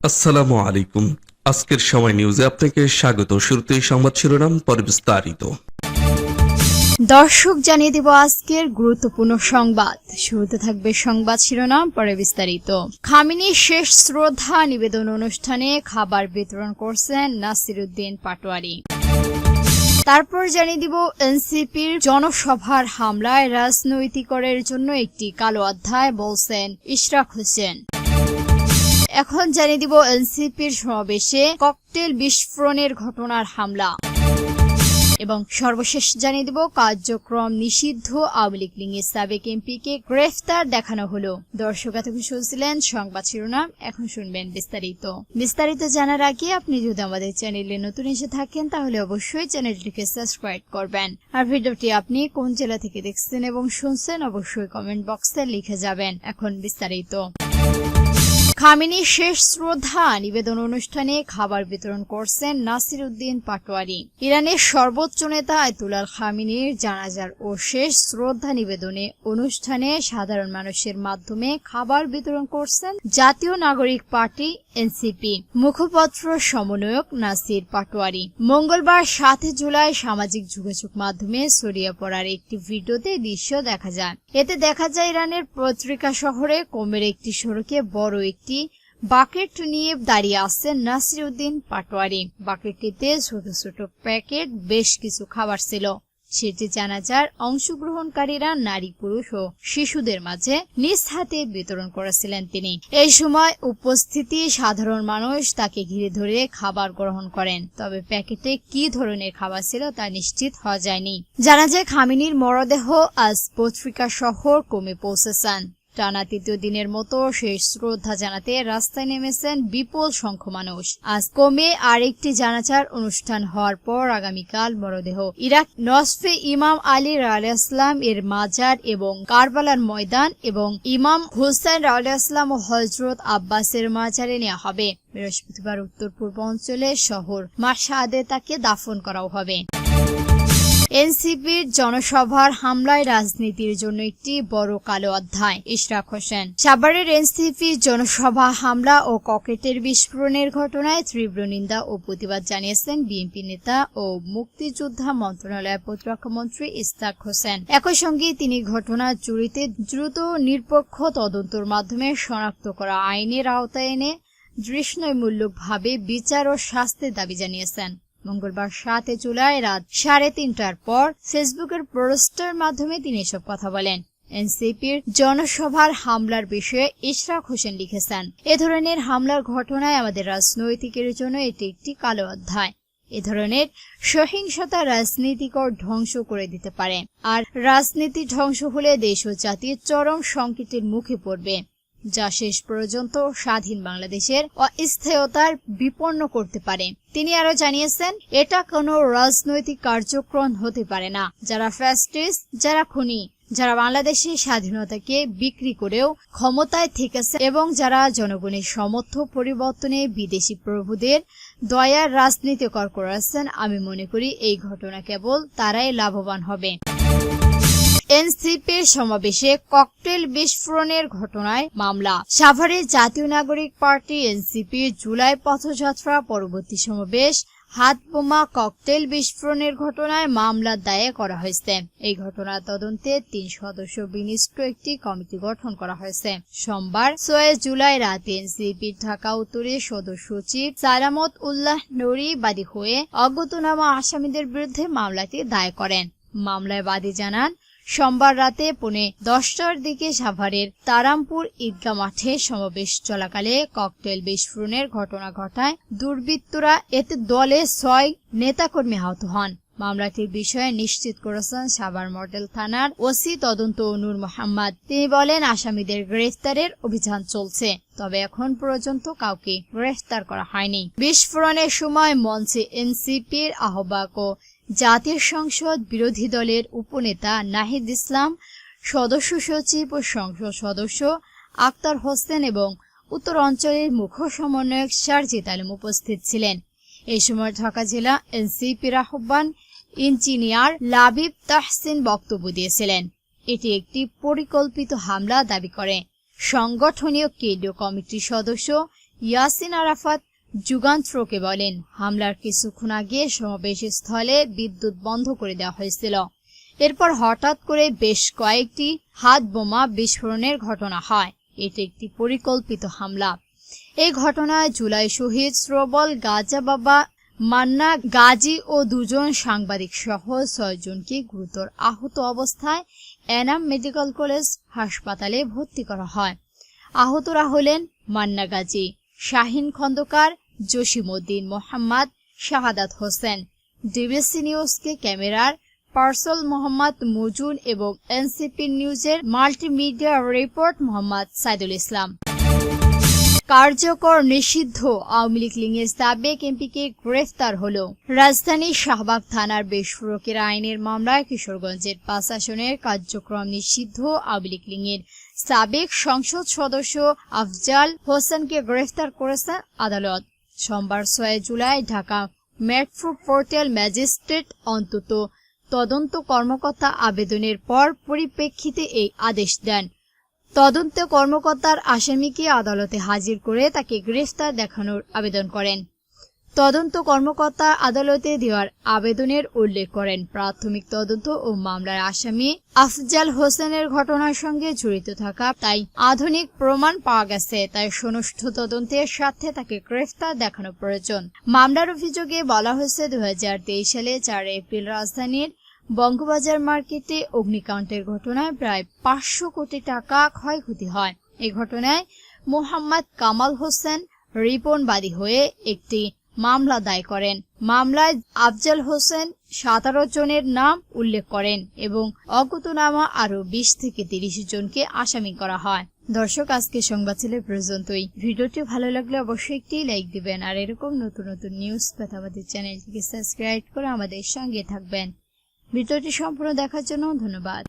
আসসালামু আলাইকুম। আজকের সময় নিউজে আপনাকে স্বাগত। শুরুতেই সংবাদ শিরোনাম, পরে বিস্তারিত। দর্শক, জানিয়ে দেব আজকের গুরুত্বপূর্ণ সংবাদ। শুরুতে থাকবে সংবাদ শিরোনাম, পরে বিস্তারিত। খামেনির শেষ শ্রদ্ধা নিবেদন অনুষ্ঠানে খাবার বিতরণ করছেন নাসিরউদ্দিন পাটোয়ারি। তারপর জানিয়ে দিব এনসিপির জনসভার হামলায় রাজনৈতিকরণের জন্য একটি কালো অধ্যায়, বলছেন ইশরাক হোসেন। এখন জানিয়ে দিব এনসিপির সমাবেশে ককটেল বিস্ফোরণের ঘটনার হামলা। এবং সর্বশেষ জানিয়ে দেব কার্যক্রম নিষিদ্ধ আওয়ামী লীগের সাবেক এমপিকে গ্রেফতার দেখানো হলো। দর্শক, এতক্ষণ শুনছিলেন সংবাদ শিরোনাম, এখন শুনবেন বিস্তারিত জানার আগে আপনি যদি আমাদের চ্যানেলে নতুন এসে থাকেন তাহলে অবশ্যই চ্যানেলটিকে সাবস্ক্রাইব করবেন। আর ভিডিওটি আপনি কোন জেলা থেকে দেখছেন এবং শুনছেন অবশ্যই কমেন্ট বক্সে লিখে যাবেন। এখন বিস্তারিত। খামেনির শেষ শ্রদ্ধা নিবেদন অনুষ্ঠানে খাবার বিতরণ করছেন নাসিরউদ্দিন পাটোয়ারি। ইরানের সর্বোচ্চ নেতা আয়াতুল্লাহ খামেনির জানাজার ও শেষ শ্রদ্ধা নিবেদনে অনুষ্ঠানে সাধারণ মানুষের মাধ্যমে খাবার বিতরণ করছেন জাতীয় নাগরিক পার্টি এনসিপি মুখপত্র সমন্বয়ক নাসির পাটোয়ারি। মঙ্গলবার 7 জুলাই সামাজিক যোগাযোগ মাধ্যমে ছড়িয়ে পড়ার একটি ভিডিওতে দৃশ্য দেখা যায়। এতে দেখা যায় ইরানের পত্রিকা শহরে কোমের একটি সড়কে বড় একটি বাকেট নিয়ে দাঁড়িয়ে আছেন নাসিরউদ্দিন পাটোয়ারি। বাকেটটিতে ছোট ছোট প্যাকেট বেশ কিছু খাবার ছিল। সেটি জানাজার অংশগ্রহণকারীরা নারী, পুরুষ ও শিশুদের মাঝে নিজ হাতে বিতরণ করেছিলেন তিনি। এই সময় উপস্থিতি সাধারণ মানুষ তাকে ঘিরে ধরে খাবার গ্রহণ করেন। তবে প্যাকেটে কি ধরনের খাবার ছিল তা নিশ্চিত হওয়া যায়নি। জানা যায় খামেনির মরদেহ আজ পত্রিকা শহর কোমে পৌঁছেছেন। টানা 3য় দিনের মতো শেষ শ্রদ্ধা জানাতে রাস্তায় নেমেছেন বিপুল সংখ্যক মানুষ। আজ কোমে আরেকটি জানাজার অনুষ্ঠান হওয়ার পর আগামীকাল মরদেহ ইরাক নসফে ইমাম আলী রাদিয়াল্লাহু এর মাজার এবং কারবালার ময়দান এবং ইমাম হুসাইন রাদিয়াল্লাহু ও হযরত আব্বাসের মাজারে নেওয়া হবে। বৃহস্পতিবার উত্তর পূর্ব অঞ্চলের শহর মাশহাদে তাকে দাফন করাও হবে। এনসিপির জনসভার হামলায় রাজনীতির জন্য একটি বড় কালো অধ্যায়, ইশরাক হোসেন। সাভারের এনসিপির জনসভা হামলা ও ককটেল বিস্ফোরণের ঘটনায় তীব্র নিন্দা ও প্রতিবাদ জানিয়েছেন বিএনপি নেতা ও মুক্তিযোদ্ধা মন্ত্রণালয়ের প্রতিরক্ষা মন্ত্রী ইশরাক হোসেন। একই সঙ্গে তিনি ঘটনার জড়িত দ্রুত নিরপেক্ষ তদন্তের মাধ্যমে শনাক্ত করা আইনের আওতায় এনে দৃষ্টান্তমূলকভাবে বিচার ও শাস্তির দাবি জানিয়েছেন। মঙ্গলবার 7 জুলাই রাত 3:30টার পর ফেসবুকের পোস্টের মাধ্যমে তিনি এসব কথা বলেন। এনসিপির জনসভার হামলার বিষয়ে ইশরাক হোসেন লিখেছেন, এ ধরনের হামলার ঘটনায় আমাদের রাজনৈতিকের জন্য এটি একটি কালো অধ্যায়। এ ধরনের সহিংসতা রাজনীতিকর ধ্বংস করে দিতে পারে, আর রাজনীতি ধ্বংস হলে দেশ ও জাতির চরম সংকটের মুখে পড়বে, যা শেষ পর্যন্ত স্বাধীন বাংলাদেশের অস্থায়িত্বতার বিপন্ন করতে পারে। তিনি আরো জানিয়েছেন, এটা কোনো রাজনৈতিক কার্যক্রম হতে পারে না। যারা ফ্যাসিস্ট, যারা খুনি, যারা বাংলাদেশের স্বাধীনতাকে বিক্রি করেও ক্ষমতায় থেকেছে এবং যারা জনগণের সমর্থ পরিবর্তনে বিদেশি প্রভুদের দয়ার রাজনীতি করেছেন, আমি মনে করি এই ঘটনা কেবল তারাই লাভবান হবে। এনসিপির সমাবেশে ককটেল বিস্ফোরণের ঘটনায় মামলা। সাভারের জাতীয় নাগরিক পার্টি এনসিপির জুলাই পথযাত্রা পরবর্তী সমাবেশ হাতবোমা ককটেল বিস্ফোরণের ঘটনায় মামলা দায়ের করা হয়েছে। এই ঘটনার তদন্তে 3 সদস্য বিশিষ্ট একটি কমিটি গঠন করা হয়েছে। সোমবার 6 জুলাই রাতে এনসিপির ঢাকা উত্তরের সদস্য সচিব সালামত উল্লাহ নুরি বাদী হয়ে অজ্ঞাতনামা আসামিদের বিরুদ্ধে মামলাটি দায়ের করেন। মামলায় বাদী জানান, সোমবার রাতে 10:30টার দিকে সাভারের তারামপুর ঈদগাহ মাঠে সমাবেশ চলাকালে ককটেল বিস্ফোরণের ঘটনা ঘটায় দুর্বৃত্তরা। এতে দলে 6 নেতাকর্মী আহত হন। মামলাটির বিষয়ে নিশ্চিত করেছেন সাভার মডেল থানার ওসি তদন্ত নূর মোহাম্মদ। তিনি বলেন, আসামিদের গ্রেফতারের অভিযান চলছে, তবে এখন পর্যন্ত কাউকে গ্রেফতার করা হয়নি। বিস্ফোরণের সময় মঞ্চে এনসিপির আহ্বায়ক ও জাতীয় সংসদ বিরোধী দলের উপনেতা নাহিদ ইসলাম, সদস্য সচিব ও সংসদ সদস্য আক্তার হোসেন এবং উত্তর অঞ্চলের মুখ্য সমন্বয়ক সারজিদ আলম উপস্থিত ছিলেন। এই সময় ঢাকা জেলা এনসিপির আহ্বান ইঞ্জিনিয়ার লাবিব তাহসিন বক্তব্য দিয়েছিলেন। এটি একটি পরিকল্পিত হামলা দাবি করে সংগঠনীয় কেন্দ্রীয় কমিটির সদস্য ইয়াসিন আরাফাত যুগান্তরকে বলেন, হামলার কিছুক্ষণ আগে সমাবেশস্থলে বিদ্যুৎ বন্ধ করে দেওয়া হয়েছিল। এরপর হঠাৎ করে বেশ কয়েকটি হাত বোমা বিস্ফোরণের ঘটনা হয়। এটি একটি পরিকল্পিত হামলা। এই ঘটনায় জুলাই শহীদ শ্রবল গাজা বাবা মান্না গাজী ও 2 জন সাংবাদিক সহ 6 জনকে গুরুতর আহত অবস্থায় এনাম মেডিকেল কলেজ হাসপাতালে ভর্তি করা হয়। আহতরা হলেন মান্না গাজী, শাহিন খন্দকার, জসিমউদ্দিন মোহাম্মদ, শাহাদাত হোসেন। ডিবিসি নিউজকে ক্যামেরার পার্সল মোহাম্মদ মুজুন এবং এনসিপি নিউজের মাল্টিমিডিয়া রিপোর্ট মোহাম্মদ সাইদুল ইসলাম। কার্যকর নিষিদ্ধ আওয়ামী লীগের সাবেক এমপিকে গ্রেফতার হল। রাজধানীর শাহবাগ থানার বিস্ফোরকের আইনের মামলায় কিশোরগঞ্জের 5 আসনের কার্যক্রম নিষিদ্ধ আওয়ামী লীগের সাবেক সংসদ সদস্য আফজাল হোসেনকে গ্রেফতার করেছে আদালত। সোমবার 6 জুলাই ঢাকা মেট্রোপলিটন ম্যাজিস্ট্রেট অন্তত তদন্ত কর্মকর্তা আবেদনের পর পরিপ্রেক্ষিতে এই আদেশ দেন। তদন্ত কর্মকর্তার আসামিকে আদালতে হাজির করে তাকে গ্রেফতার দেখানোর আবেদন করেন। তদন্ত কর্মকর্তা আদালতে দেওয়ার আবেদনের উল্লেখ করেন, প্রাথমিক তদন্ত ও মামলার আসামি আফজাল হোসেনের ঘটনার সঙ্গে জড়িত থাকা তাই আধুনিক প্রমাণ পাওয়া গেছে, তাই সুষ্ঠু তদন্তের সাথে তাকে গ্রেফতার দেখানো প্রয়োজন। মামলার অভিযোগে বলা হয়েছে 2023 সালে 4 এপ্রিল রাজধানীর বঙ্গবাজার মার্কেটে অগ্নিকাণ্ডের ঘটনায় প্রায় 500 কোটি টাকা ক্ষয়ক্ষতি হয়। এই ঘটনায় মোহাম্মদ কামাল হোসেন রিপন বাদী হয়ে একটি মামলা দায়ের করেন। মামলায় আফজাল হোসেন 17 জনের নাম উল্লেখ করেন এবং অজ্ঞাতনামা আরো 20 থেকে 30 জনকে আসামি করা হয়। দর্শক, আজকে সংবাদ ছিল পর্যন্তই। ভিডিওটি ভালো লাগলে অবশ্যই একটি লাইক দিবেন আর এরকম নতুন নতুন নিউজ পেতে আমাদের চ্যানেলটিকে সাবস্ক্রাইব করে আমাদের সঙ্গে থাকবেন। ভিডিওটি সম্পূর্ণ দেখার জন্য ধন্যবাদ।